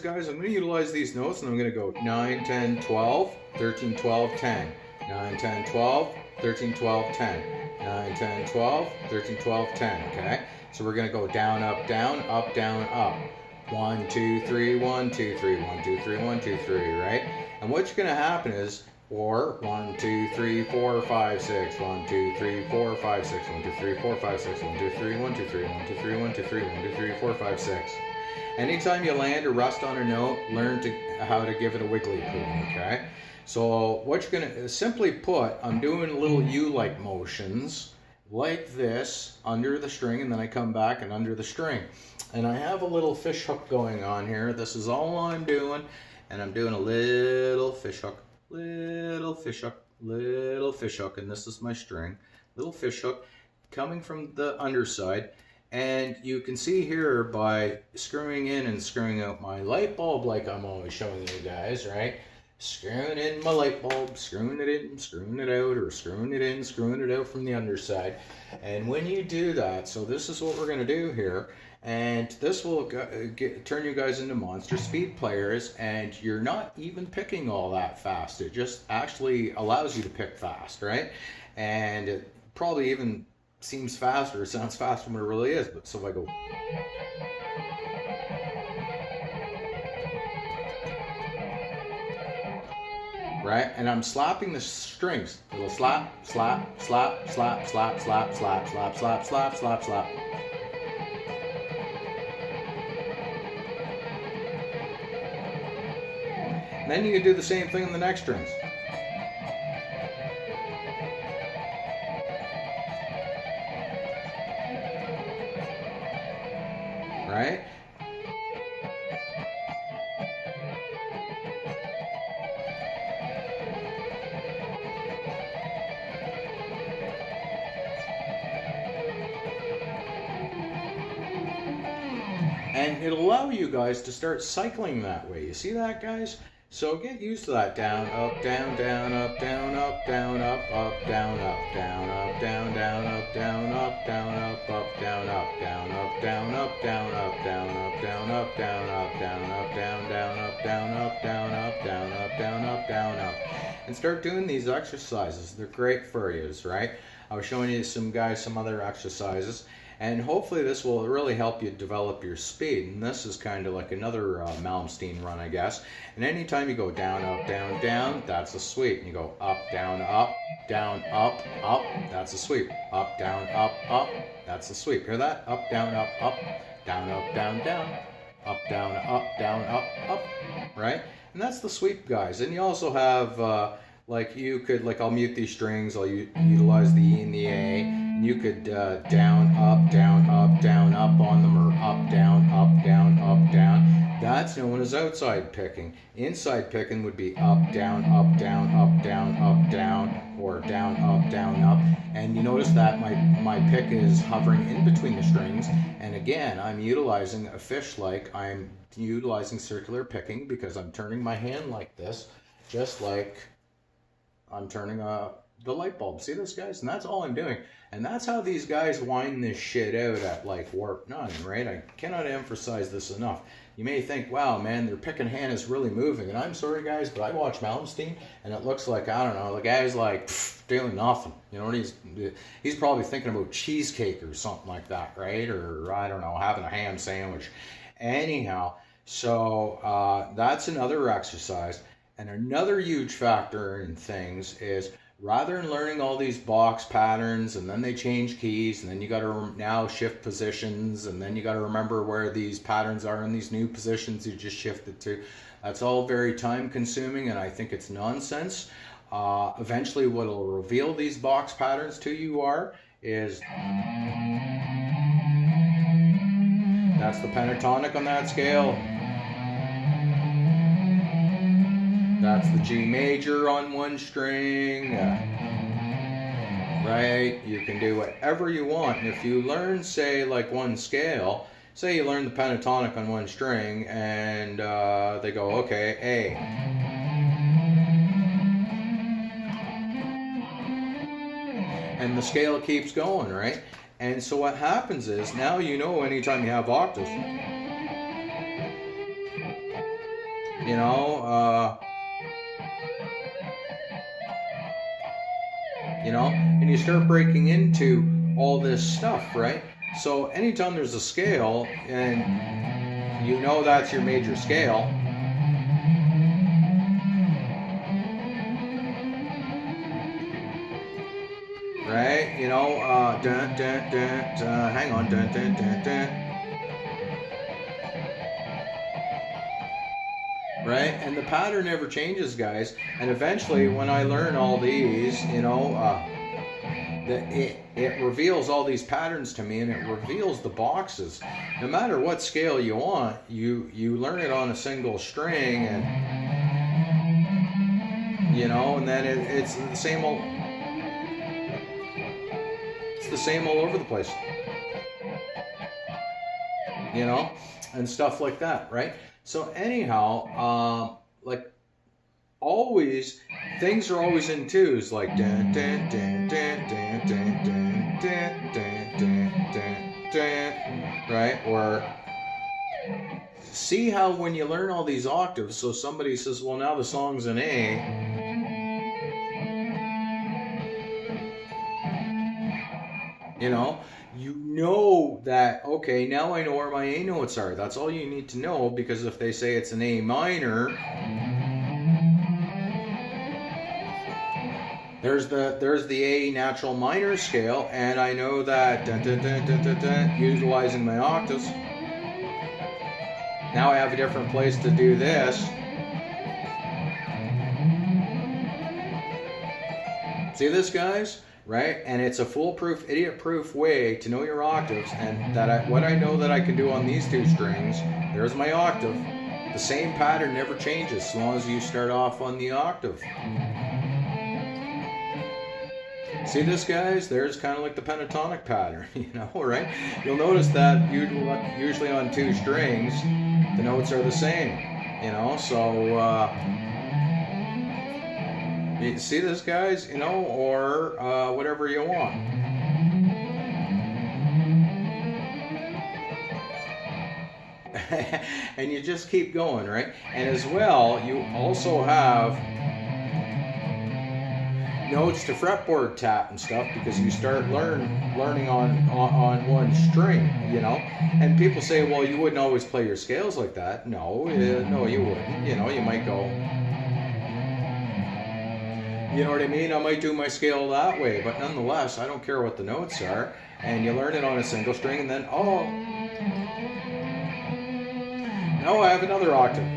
guys, I'm going to utilize these notes and I'm going to go 9, 10, 12, 13, 12, 10. 9, 10, 12, 13, 12, 10. 9, 10, 12, 13, 12, 10. Okay? So we're going to go down, up, down, up. 1, 2, 3, 1, 2, 3, 1, 2, 3, 1, 2, 3, right? And what's going to happen is, or 1, 2, 3, 4, 5, 6, 1, 2, 3, 4, 5, 6, 1, 2, 3, 4, 5, 6, 1, 2, 3, 1, 2, 3, 1, 2, 3, 1, 2, 3, 1, 2, 3, 4, 5, 6. Anytime you land or rest on a note, learn how to give it a wiggly poo, okay? So what you're gonna, simply put, I'm doing little U-like motions like this under the string, and then I come back and under the string. And I have a little fish hook going on here. This is all I'm doing, and I'm doing a little fish hook, little fish hook, little fish hook, and this is my string, little fish hook coming from the underside. And you can see here by screwing in and screwing out my light bulb, like I'm always showing you guys, right? Screwing in my light bulb, screwing it in, screwing it out, or screwing it in, screwing it out from the underside. And when you do that, so this is what we're going to do here, and this will turn you guys into monster speed players, and you're not even picking all that fast. It just actually allows you to pick fast, right? And it probably even seems faster, it sounds faster than it really is. But so if I go, right, and I'm slapping the strings, little slap, slap, slap, slap, slap, slap, slap, slap, slap, slap, slap, slap. And then you can do the same thing on the next strings. Right? And it'll allow you guys to start cycling that way. You see that, guys? So get used to that. Down, up, down, down, up, down, up, down, up, up, down, up, down, up, down, down, up, down, up, down, up, up, down, up, down, up, down, up, down, up, down, up, down, up, down, up, down, up, down, down, up, down, up, down, up, down, up, down, up, down, up. And start doing these exercises. They're great for you, right? I was showing you some other exercises. And hopefully this will really help you develop your speed. And this is kind of like another Malmsteen run, I guess. And anytime you go down, up, down, down, that's a sweep. And you go up, down, up, that's a sweep. Up, down, up, that's a sweep. Hear that? Up, down, up, down, down. Up, down, up, right? And that's the sweep, guys. And you also have, like you could, like I'll mute these strings, I'll utilize the E and the A. You could down, up, down, up on them, or up, down, up, down. That's known as outside picking. Inside picking would be up, down, up, down, up, down, up, down, or down, up. And you notice that my pick is hovering in between the strings. And again, I'm utilizing a fish-like, I'm utilizing circular picking because I'm turning my hand like this, just like I'm turning the light bulb. See this, guys? And that's all I'm doing. And that's how these guys wind this shit out at like warp 9, right? I cannot emphasize this enough. You may think, wow, man, their picking hand is really moving. And I'm sorry, guys, but I watch Malmsteen, and it looks like, I don't know, the guy's like doing nothing. You know, he's probably thinking about cheesecake or something like that, right? Or, I don't know, having a ham sandwich. Anyhow, so that's another exercise. And another huge factor in things is, rather than learning all these box patterns and then they change keys and then you got to now shift positions and then you got to remember where these patterns are in these new positions you just shifted to, that's all very time consuming, and I think it's nonsense. Eventually what will reveal these box patterns to you is that's the pentatonic on that scale. That's the G major on one string, right? You can do whatever you want. And if you learn, say, like one scale, say you learn the pentatonic on one string, and they go, okay, A. And the scale keeps going, right? And so what happens is, now you know anytime you have octaves, You know, and you start breaking into all this stuff, right? So anytime there's a scale and you know that's your major scale, right? Dun, dun, dun, dun, hang on, dun, dun, dun, dun. Right? And the pattern never changes, guys. And eventually, when I learn all these, it reveals all these patterns to me, and it reveals the boxes. No matter what scale you want, you learn it on a single string, and and then it's the same old. It's the same all over the place. And stuff like that, right? So anyhow, like always, things are always in twos, like dun, dun, dun, dun, dun, dun, dun, dun, dun, dun, dun, right? Or see how when you learn all these octaves, so somebody says, well, now the song's in A. You know that, okay, now I know where my A notes are. That's all you need to know, because if they say it's an A minor, there's the A natural minor scale, and I know that dun, dun, dun, dun, dun, dun, utilizing my octaves. Now I have a different place to do this. See this, guys? Right? And it's a foolproof, idiot-proof way to know your octaves, and what I know that I can do on these two strings, there's my octave. The same pattern never changes as long as you start off on the octave. See this, guys? There's kind of like the pentatonic pattern, right? You'll notice that usually on two strings, the notes are the same, so... You see this, guys? Or whatever you want. And you just keep going, right? And as well, you also have notes to fretboard tap and stuff, because you start learning on one string, And people say, well, you wouldn't always play your scales like that. No, you wouldn't. You might go... You know what I mean? I might do my scale that way, but nonetheless, I don't care what the notes are. And you learn it on a single string, and then, now I have another octave.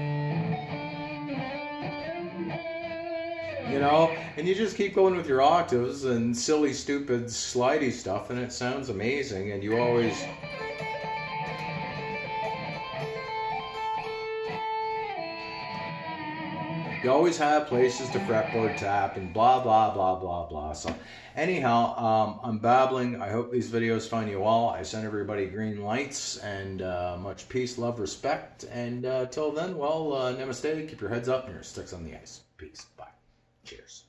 And you just keep going with your octaves and silly, stupid, slidey stuff, and it sounds amazing, and you always... You always have places to fretboard tap and blah, blah, blah, blah, blah. So anyhow, I'm babbling. I hope these videos find you well. I send everybody green lights, and much peace, love, respect. And till then, well, namaste. Keep your heads up and your sticks on the ice. Peace. Bye. Cheers.